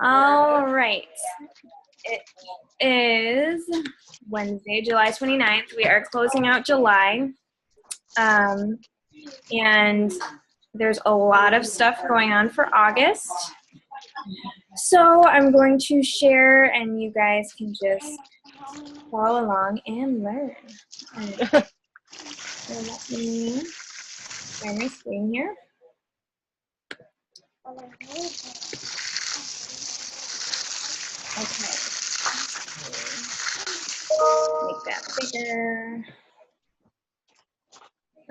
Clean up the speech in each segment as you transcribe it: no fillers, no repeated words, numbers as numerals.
All right. It is Wednesday, July 29th. We are closing out July. And there's a lot of stuff going on for August. So I'm going to share and you guys can just follow along and learn. Right. So let me share my screen here. Okay. Make that bigger.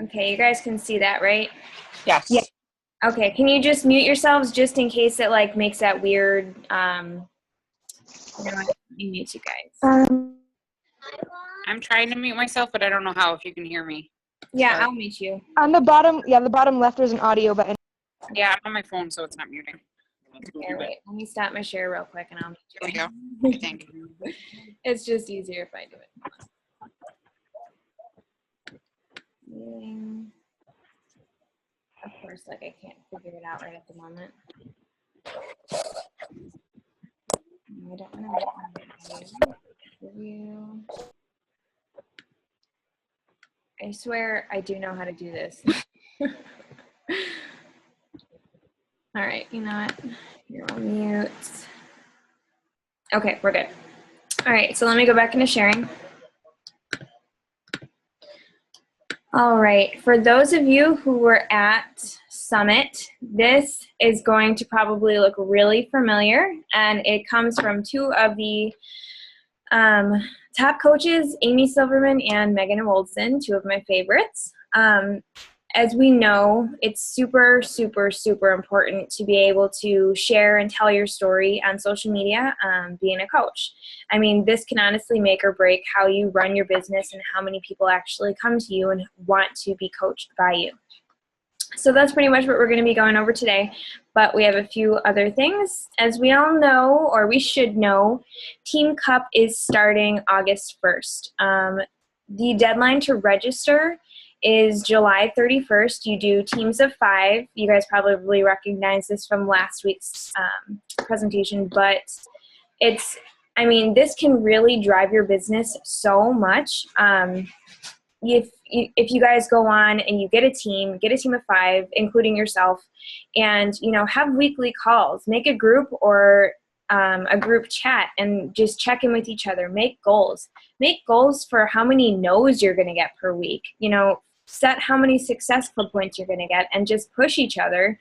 Okay, you guys can see that, right? Yes. Yeah. Okay, can you just mute yourselves just in case it like makes that weird, you mute you guys. I'm trying to mute myself, but I don't know how, if you can hear me. Yeah, I'll mute you. On the bottom, the bottom left, there's an audio button. Yeah, I'm on my phone, so it's not muting. Here, wait, let me stop my share real quick and I'll mute you. There we go, I think. It's just easier if I do it. Of course, like I can't figure it out right at the moment. I don't want to review. I swear I do know how to do this. All right, you know what? Here, I'll mute. Okay, we're good. All right, so let me go back into sharing. All right, for those of you who were at Summit, this is going to probably look really familiar, and it comes from two of the top coaches, Amy Silverman and Megan Woldson, two of my favorites. As we know, it's super, super, super important to be able to share and tell your story on social media being a coach. I mean, this can honestly make or break how you run your business and how many people actually come to you and want to be coached by you. So that's pretty much what we're going to be going over today, but we have a few other things. As we all know, or we should know, Team Cup is starting August 1st. The deadline to register is July 31st. You do teams of 5. You guys probably recognize this from last week's presentation, but this can really drive your business so much. If you guys go on and you get a team of 5, including yourself, and have weekly calls, make a group or a group chat and just check in with each other. Make goals for how many no's you're going to get per week. Set how many success club points you're going to get and just push each other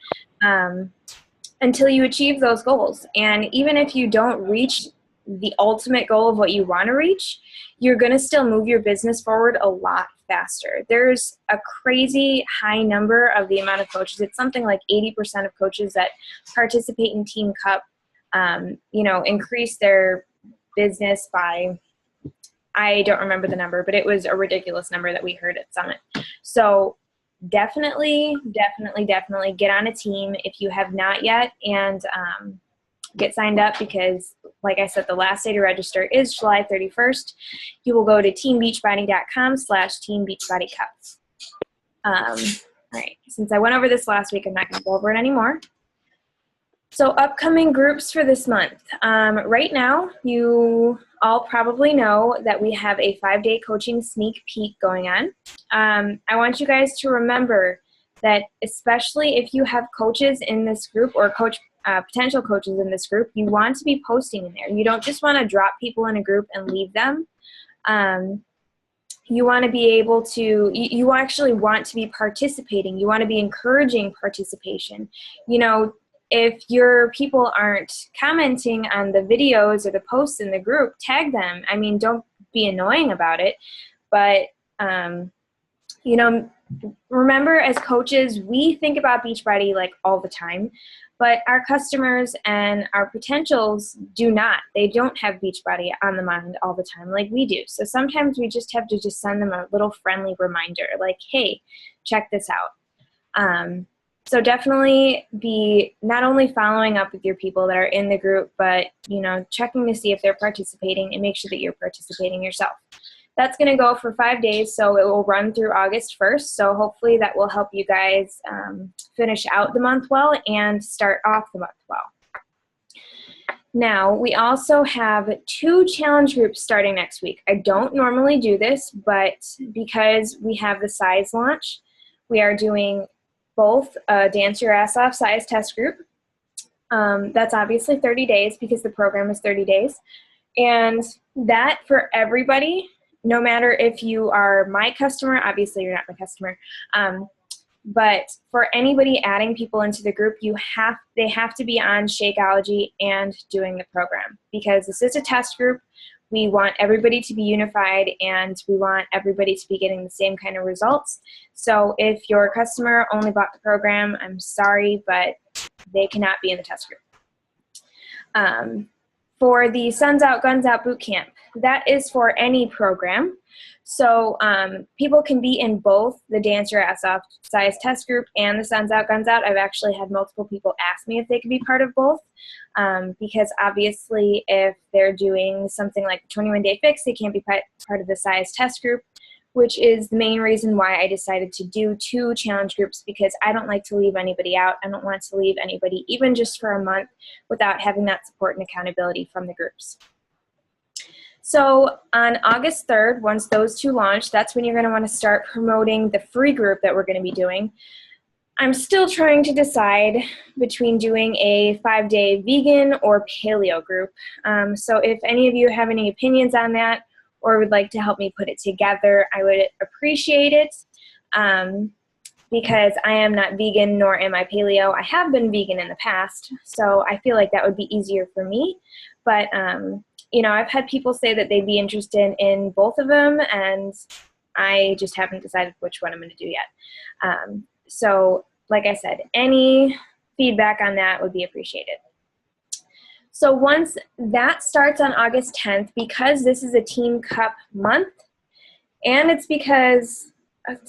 until you achieve those goals. And even if you don't reach the ultimate goal of what you want to reach, you're going to still move your business forward a lot faster. There's a crazy high number of the amount of coaches. It's something like 80% of coaches that participate in Team Cup, increase their business by, I don't remember the number, but it was a ridiculous number that we heard at Summit. So definitely get on a team if you have not yet, and get signed up, because like I said, the last day to register is July 31st. You will go to teambeachbody.com/teambeachbodycup. All right, since I went over this last week, I'm not going to go over it anymore. So upcoming groups for this month. Right now, you all probably know that we have a 5-day coaching sneak peek going on. I want you guys to remember that, especially if you have coaches in this group or potential coaches in this group, you want to be posting in there. You don't just want to drop people in a group and leave them. You want to be able to, you actually want to be participating. You want to be encouraging participation. If your people aren't commenting on the videos or the posts in the group, tag them. I mean, don't be annoying about it. But, remember, as coaches, we think about Beachbody like all the time, but our customers and our potentials do not. They don't have Beachbody on the mind all the time like we do. So sometimes we just have to send them a little friendly reminder like, hey, check this out. So definitely be not only following up with your people that are in the group, but, checking to see if they're participating and make sure that you're participating yourself. That's going to go for 5 days, so it will run through August 1st. So hopefully that will help you guys finish out the month well and start off the month well. Now, we also have 2 challenge groups starting next week. I don't normally do this, but because we have the size launch, we are doing both a Dance Your Ass Off size test group. That's obviously 30 days because the program is 30 days. And that for everybody, no matter if you are my customer, obviously you're not my customer, but for anybody adding people into the group, they have to be on Shakeology and doing the program, because this is a test group. We want everybody to be unified, and we want everybody to be getting the same kind of results. So if your customer only bought the program, I'm sorry, but they cannot be in the test group. For the Suns Out, Guns Out Bootcamp, that is for any program. So people can be in both the Dance Your Ass Off size test group and the Suns Out, Guns Out. I've actually had multiple people ask me if they could be part of both, because obviously if they're doing something like the 21-day fix, they can't be part of the size test group, which is the main reason why I decided to do 2 challenge groups, because I don't like to leave anybody out. I don't want to leave anybody, even just for a month, without having that support and accountability from the groups. So on August 3rd, once those 2 launch, that's when you're going to want to start promoting the free group that we're going to be doing. I'm still trying to decide between doing a 5-day vegan or paleo group. So if any of you have any opinions on that, or would like to help me put it together, I would appreciate it, because I am not vegan, nor am I paleo. I have been vegan in the past, so I feel like that would be easier for me. But, you know, I've had people say that they'd be interested in both of them, and I just haven't decided which one I'm going to do yet. So, like I said, any feedback on that would be appreciated. So once that starts on August 10th, because this is a Team Cup month, and it's because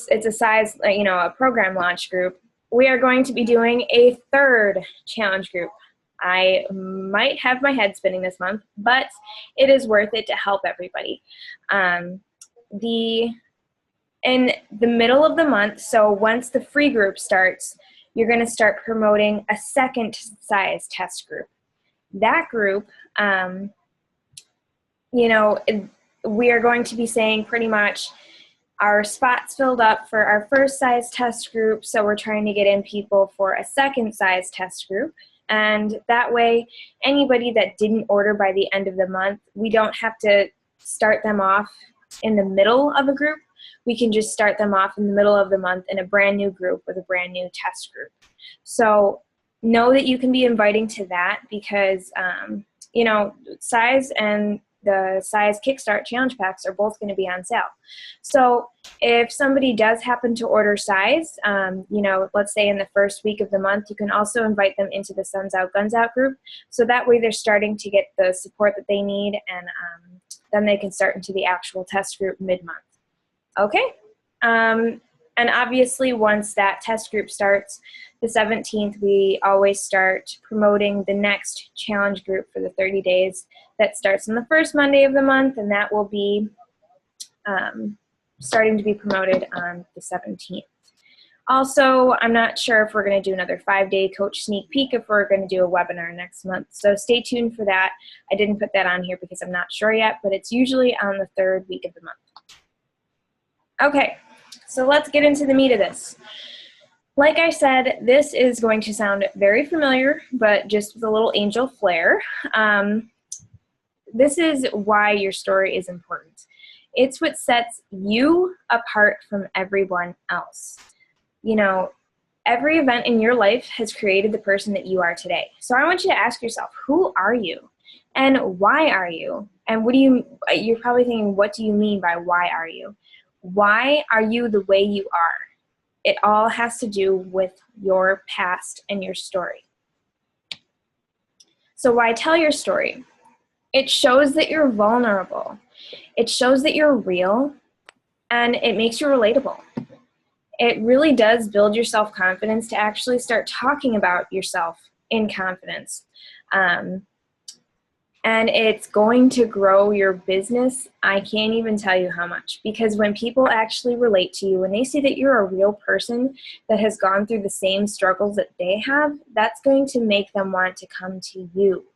it's a size, you know, a program launch group, we are going to be doing a 3rd challenge group. I might have my head spinning this month, but it is worth it to help everybody. In the middle of the month, so once the free group starts, you're going to start promoting a 2nd size test group. That group, you know, we are going to be saying pretty much our spots filled up for our 1st size test group, so we're trying to get in people for a 2nd size test group. And that way, anybody that didn't order by the end of the month, we don't have to start them off in the middle of a group. We can just start them off in the middle of the month in a brand new group with a brand new test group. So know that you can be inviting to that, because, you know, size and the size Kickstart challenge packs are both going to be on sale. So if somebody does happen to order size, you know, let's say in the 1st week of the month, you can also invite them into the Suns Out, Guns Out group. So that way they're starting to get the support that they need, and then they can start into the actual test group mid-month. Okay? And obviously once that test group starts, the 17th, we always start promoting the next challenge group for the 30 days. That starts on the 1st Monday of the month, and that will be starting to be promoted on the 17th. Also, I'm not sure if we're going to do another 5-day coach sneak peek, if we're going to do a webinar next month. So stay tuned for that. I didn't put that on here because I'm not sure yet, but it's usually on the 3rd week of the month. Okay, so let's get into the meat of this. Like I said, this is going to sound very familiar, but just with a little angel flair. This is why your story is important. It's what sets you apart from everyone else. You know, every event in your life has created the person that you are today. So I want you to ask yourself, who are you? And why are you? And you're probably thinking, what do you mean by why are you? Why are you the way you are? It all has to do with your past and your story. So why tell your story? It shows that you're vulnerable. It shows that you're real, and it makes you relatable. It really does build your self-confidence to actually start talking about yourself in confidence. And it's going to grow your business. I can't even tell you how much, because when people actually relate to you, when they see that you're a real person that has gone through the same struggles that they have, that's going to make them want to come to you.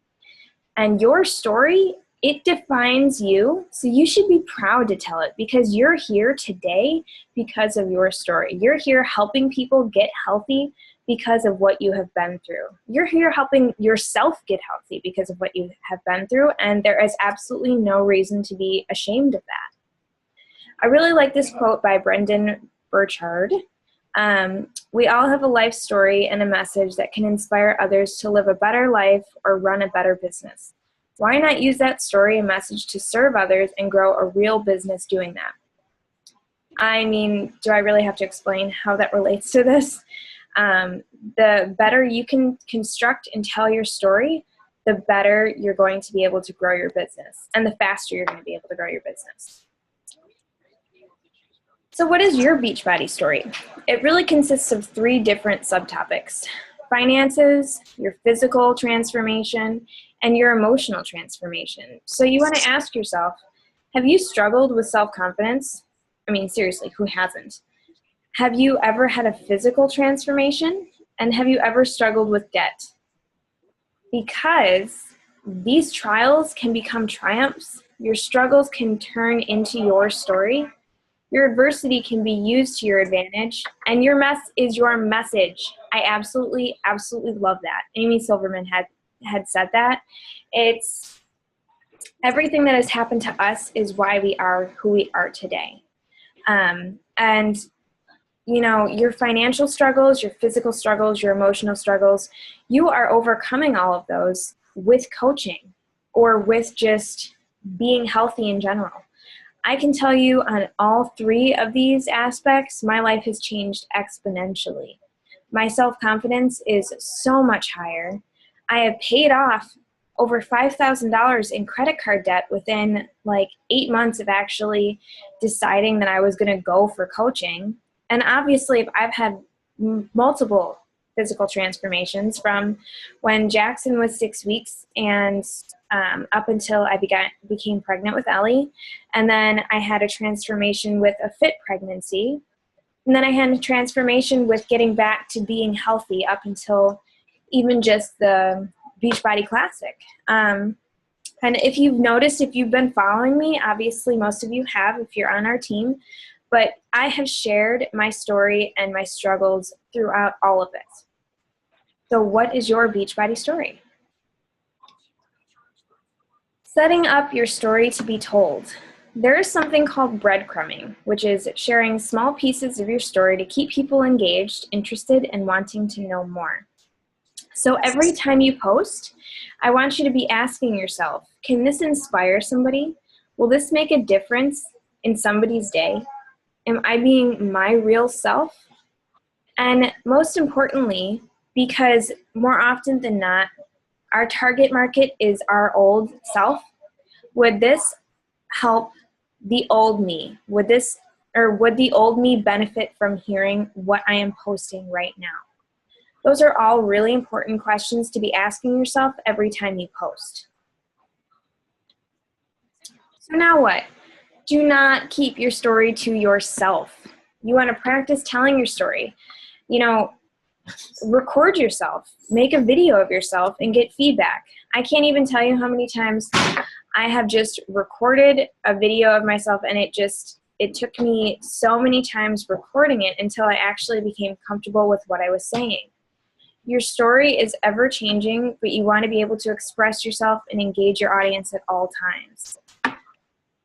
And your story, it defines you, so you should be proud to tell it because you're here today because of your story. You're here helping people get healthy because of what you have been through. You're here helping yourself get healthy because of what you have been through, and there is absolutely no reason to be ashamed of that. I really like this quote by Brendan Burchard. We all have a life story and a message that can inspire others to live a better life or run a better business. Why not use that story and message to serve others and grow a real business doing that? I mean, do I really have to explain how that relates to this? The better you can construct and tell your story, the better you're going to be able to grow your business and the faster you're going to be able to grow your business. So what is your Beachbody story? It really consists of 3 different subtopics: finances, your physical transformation, and your emotional transformation. So you want to ask yourself, have you struggled with self-confidence? I mean, seriously, who hasn't? Have you ever had a physical transformation? And have you ever struggled with debt? Because these trials can become triumphs. Your struggles can turn into your story. Your adversity can be used to your advantage, and your mess is your message. I absolutely, absolutely love that. Amy Silverman had said that. It's everything that has happened to us is why we are who we are today. And you know, your financial struggles, your physical struggles, your emotional struggles, you are overcoming all of those with coaching or with just being healthy in general. I can tell you on all 3 of these aspects, my life has changed exponentially. My self-confidence is so much higher. I have paid off over $5,000 in credit card debt within like 8 months of actually deciding that I was going to go for coaching. And obviously, I've had multiple physical transformations from when Jackson was 6 weeks and up until I became pregnant with Ellie. And then I had a transformation with a fit pregnancy. And then I had a transformation with getting back to being healthy up until even just the Beachbody Classic. And if you've noticed, if you've been following me, obviously most of you have if you're on our team, but I have shared my story and my struggles throughout all of it. So what is your Beachbody story? Setting up your story to be told. There is something called breadcrumbing, which is sharing small pieces of your story to keep people engaged, interested, and wanting to know more. So every time you post, I want you to be asking yourself, can this inspire somebody? Will this make a difference in somebody's day? Am I being my real self? And most importantly, because more often than not, our target market is our old self, would this help the old me? Would the old me benefit from hearing what I am posting right now? Those are all really important questions to be asking yourself every time you post. So now what? Do not keep your story to yourself. You want to practice telling your story. You know, record yourself, make a video of yourself, and get feedback. I can't even tell you how many times I have just recorded a video of myself, and it took me so many times recording it until I actually became comfortable with what I was saying. Your story is ever changing, but you want to be able to express yourself and engage your audience at all times.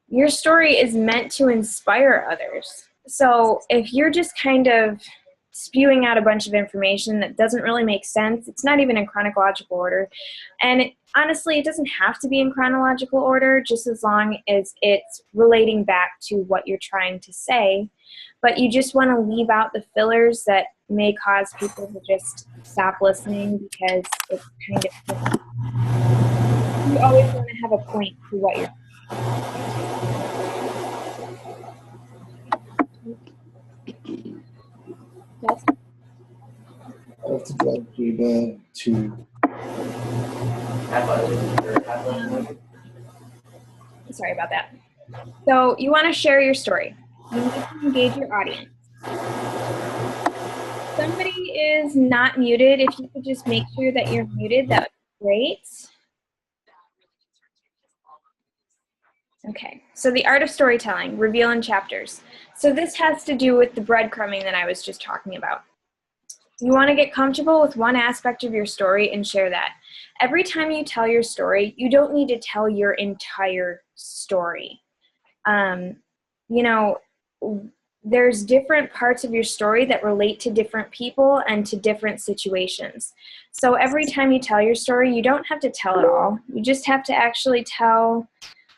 Your story is meant to inspire others. So if you're just kind of spewing out a bunch of information that doesn't really make sense, it's not even in chronological order. And honestly, it doesn't have to be in chronological order, just as long as it's relating back to what you're trying to say. But you just want to leave out the fillers that may cause people to just stop listening because it's kind of, you always want to have a point to what you're. Yes? I have to drive pretty bad to. Sorry about that. So you want to share your story. You need to engage your audience. Somebody is not muted. If you could just make sure that you're muted, that would be great. Okay, so the art of storytelling, reveal in chapters. So this has to do with the breadcrumbing that I was just talking about. You want to get comfortable with one aspect of your story and share that. Every time you tell your story, you don't need to tell your entire story. You know, there's different parts of your story that relate to different people and to different situations. So every time you tell your story, you don't have to tell it all. You just have to actually tell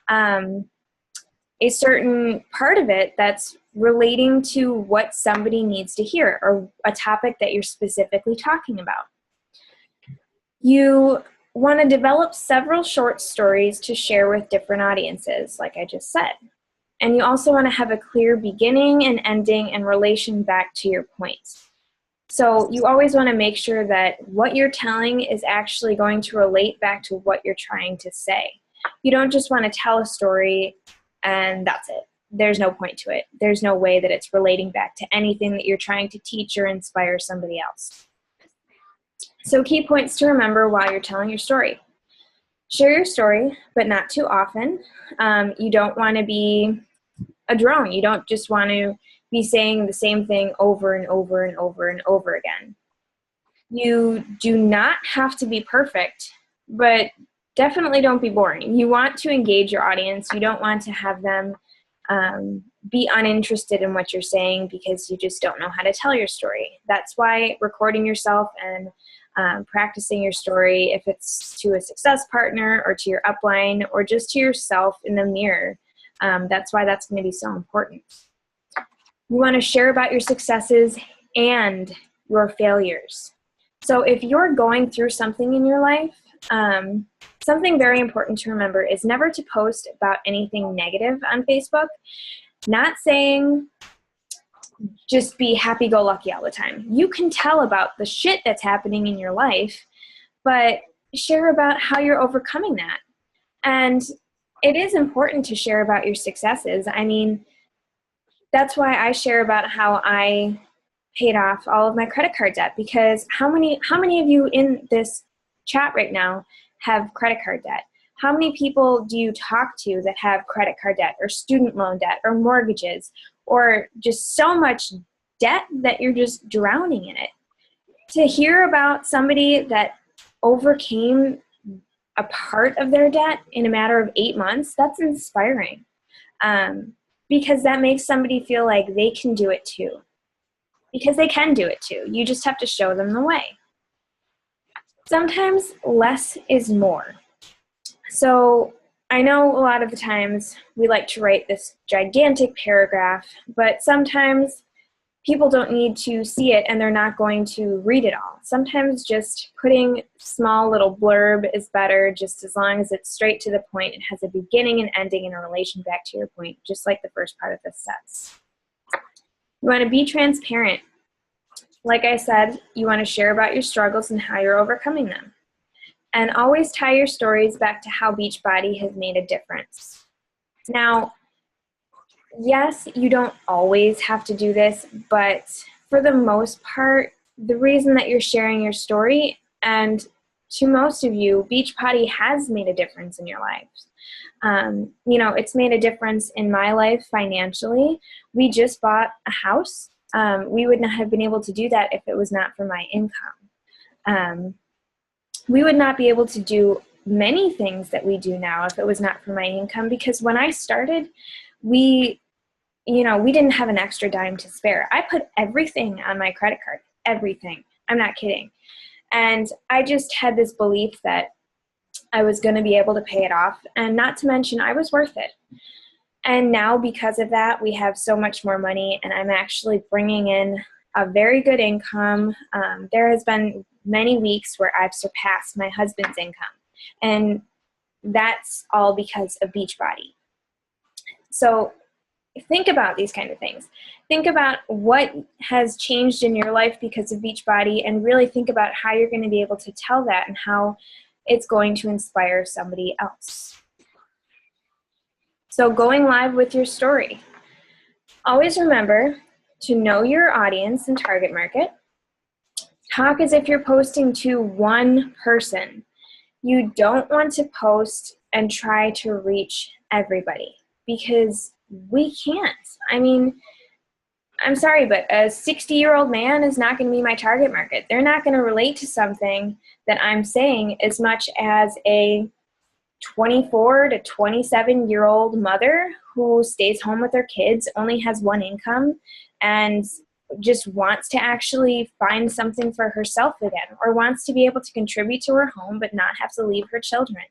a certain part of it that's relating to what somebody needs to hear or a topic that you're specifically talking about. You want to develop several short stories to share with different audiences, like I just said. And you also want to have a clear beginning and ending and relation back to your points. So you always want to make sure that what you're telling is actually going to relate back to what you're trying to say. You don't just want to tell a story and that's it. There's no point to it. There's no way that it's relating back to anything that you're trying to teach or inspire somebody else. So key points to remember while you're telling your story. Share your story, but not too often. You don't want to be a drone. You don't just want to be saying the same thing over and over and over and over again. You do not have to be perfect, but definitely don't be boring. You want to engage your audience. You don't want to have them be uninterested in what you're saying because you just don't know how to tell your story. That's why recording yourself and practicing your story, if it's to a success partner or to your upline or just to yourself in the mirror, that's why that's going to be so important. You want to share about your successes and your failures. So if you're going through something in your life, something very important to remember is never to post about anything negative on Facebook. Not saying just be happy-go-lucky all the time. You can tell about the shit that's happening in your life, but share about how you're overcoming that. And it is important to share about your successes. I mean, that's why I share about how I paid off all of my credit card debt, because how many of you in this chat right now have credit card debt? How many people do you talk to that have credit card debt or student loan debt or mortgages or just so much debt that you're just drowning in it? To hear about somebody that overcame a part of their debt in a matter of 8 months, that's inspiring, because that makes somebody feel like they can do it too. Because they can do it too. You just have to show them the way. Sometimes less is more. So I know a lot of the times we like to write this gigantic paragraph, but sometimes people don't need to see it and they're not going to read it all. Sometimes just putting small little blurb is better, just as long as it's straight to the point. It has a beginning and ending and a relation back to your point, just like the first part of this says. You want to be transparent. Like I said, you want to share about your struggles and how you're overcoming them. And always tie your stories back to how Beachbody has made a difference. Now, yes, you don't always have to do this, but for the most part, the reason that you're sharing your story, and to most of you, Beachbody has made a difference in your lives. You know, it's made a difference in my life financially. We just bought a house. We would not have been able to do that if it was not for my income. We would not be able to do many things that we do now if it was not for my income, because when I started, we didn't have an extra dime to spare. I put everything on my credit card, everything. I'm not kidding. And I just had this belief that I was going to be able to pay it off, and not to mention I was worth it. And now because of that, we have so much more money, and I'm actually bringing in a very good income. There has been many weeks where I've surpassed my husband's income, and that's all because of Beachbody. So think about these kind of things. Think about what has changed in your life because of Beachbody, and really think about how you're going to be able to tell that and how it's going to inspire somebody else. So going live with your story. Always remember to know your audience and target market. Talk as if you're posting to one person. You don't want to post and try to reach everybody. because we can't. I mean, I'm sorry, but a 60-year-old man is not going to be my target market. They're not going to relate to something that I'm saying as much as a 24 to 27-year-old mother who stays home with her kids, only has one income, and just wants to actually find something for herself again, or wants to be able to contribute to her home but not have to leave her children.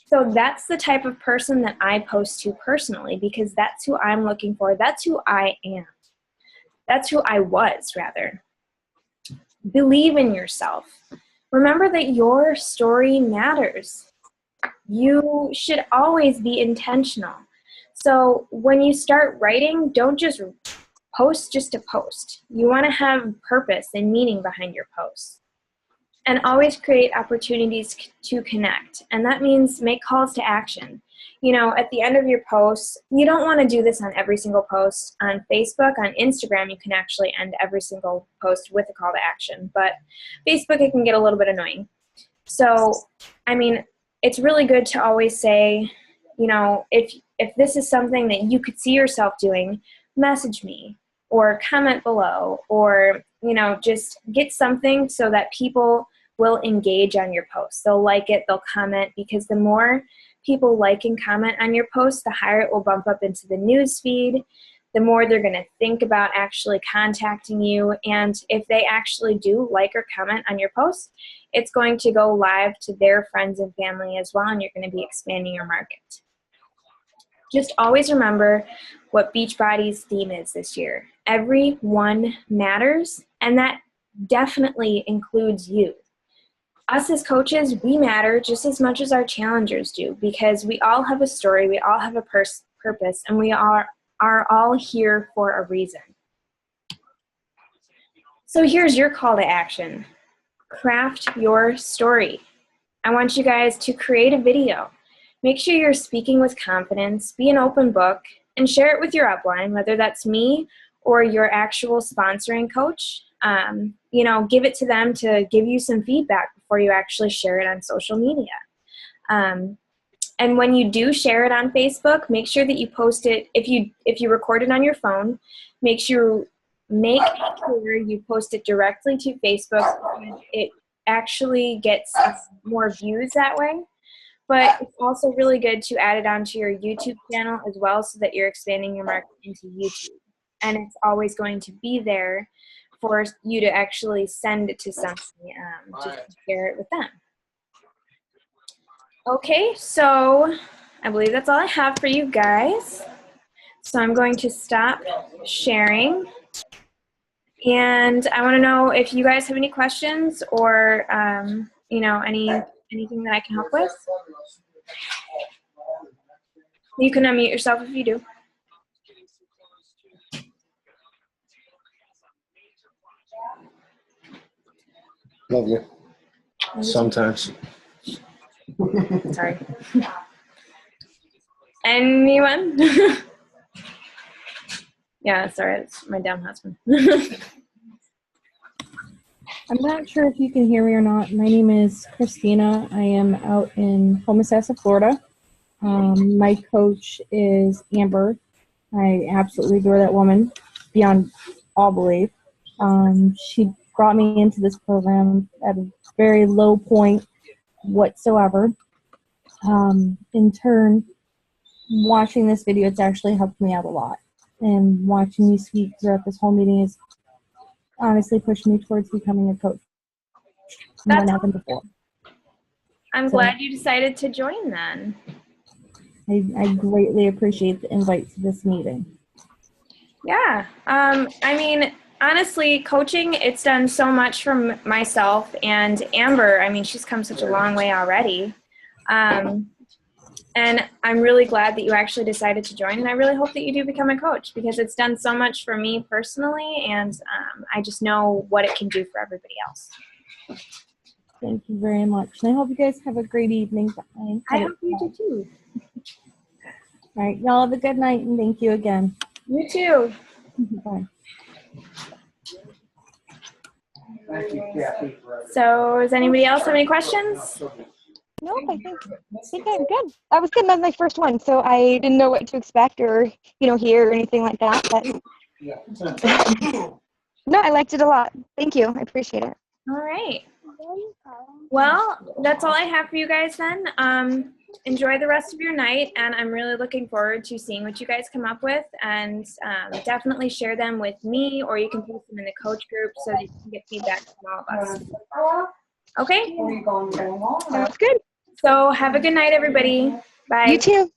So that's the type of person that I post to personally, because that's who I'm looking for. That's who I am. That's who I was, rather. Believe in yourself. Remember that your story matters. You should always be intentional. So when you start writing, don't just post just to post. You want to have purpose and meaning behind your posts. And always create opportunities to connect. And that means make calls to action. You know, at the end of your posts, you don't want to do this on every single post. On Facebook, on Instagram, you can actually end every single post with a call to action. But Facebook, it can get a little bit annoying. So, I mean, it's really good to always say, you know, if this is something that you could see yourself doing, message me or comment below, or, you know, just get something so that people will engage on your post. They'll like it, they'll comment, because the more people like and comment on your post, the higher it will bump up into the news feed, the more they're going to think about actually contacting you. And if they actually do like or comment on your post, it's going to go live to their friends and family as well, and you're going to be expanding your market. Just always remember what Beachbody's theme is this year. Everyone matters, and that definitely includes you. Us as coaches, we matter just as much as our challengers do, because we all have a story, we all have a purpose, and we are all here for a reason. So here's your call to action. Craft your story. I want you guys to create a video. Make sure you're speaking with confidence, be an open book, and share it with your upline, whether that's me or your actual sponsoring coach. You know, give it to them to give you some feedback before you actually share it on social media. And when you do share it on Facebook, make sure that you post it. If you record it on your phone, make sure you post it directly to Facebook. It actually gets more views that way. But it's also really good to add it onto your YouTube channel as well, so that you're expanding your market into YouTube. And it's always going to be there for you to actually send it to somebody, to share it with them. Okay, so I believe that's all I have for you guys. So I'm going to stop sharing. And I want to know if you guys have any questions or, you know, anything that I can help with. You can unmute yourself if you do. Love you. Sometimes. Sorry. Anyone? Yeah, sorry, it's my dumb husband. I'm not sure if you can hear me or not. My name is Christina. I am out in Homosassa, Florida. My coach is Amber. I absolutely adore that woman beyond all belief. She brought me into this program at a very low point whatsoever. In turn, watching this video, it's actually helped me out a lot. And watching you speak throughout this whole meeting has honestly pushed me towards becoming a coach. That happened before. I'm glad you decided to join then. I greatly appreciate the invite to this meeting. Yeah. I mean, honestly, coaching, it's done so much for myself and Amber. I mean, she's come such a long way already. And I'm really glad that you actually decided to join, and I really hope that you do become a coach, because it's done so much for me personally, and I just know what it can do for everybody else. Thank you very much. And I hope you guys have a great evening. I hope you do too. All right. Y'all have a good night, and thank you again. You too. Bye. Thank you, Kathy. So does anybody else have any questions? No, I think I'm good. I was good on my first one, so I didn't know what to expect or, hear or anything like that. But Yeah. no, I liked it a lot. Thank you. I appreciate it. All right. Well, that's all I have for you guys then. Enjoy the rest of your night, and I'm really looking forward to seeing what you guys come up with, and definitely share them with me, or you can post them in the coach group so that you can get feedback from all of us. Okay? Sounds good. So have a good night, everybody. Bye. You too.